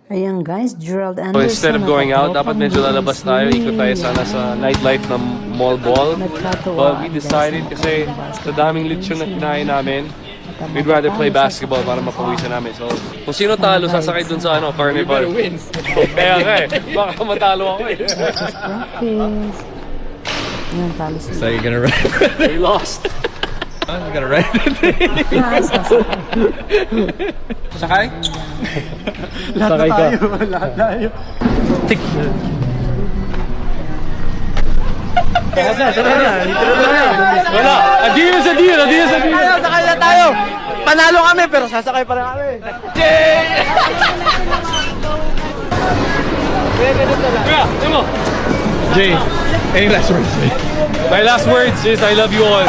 Ayan guys, Gerald So Anderson. instead of going out, dapat medyo lalabas tayo. Ikot tayo sana sa nightlife ng mall ball. But we decided kasi sa daming lechon na kinain namin, we'd rather play basketball para mapawisan namin. So kung sino talo, sasakay dun sa carnival. Kaya nga baka matalo ako eh. Practice. Ayan, talo sila. So you're gonna ride? We lost. I'm gonna ride. Sakay? Sakay ka. Lahat tayo. Tik. Wala. Adios, adios, adios, adios. Sakay na tayo! Panalo kami pero sasakay pa rin kami. Kuya, tingnan mo. Jay, any last words? My last words is I love you all.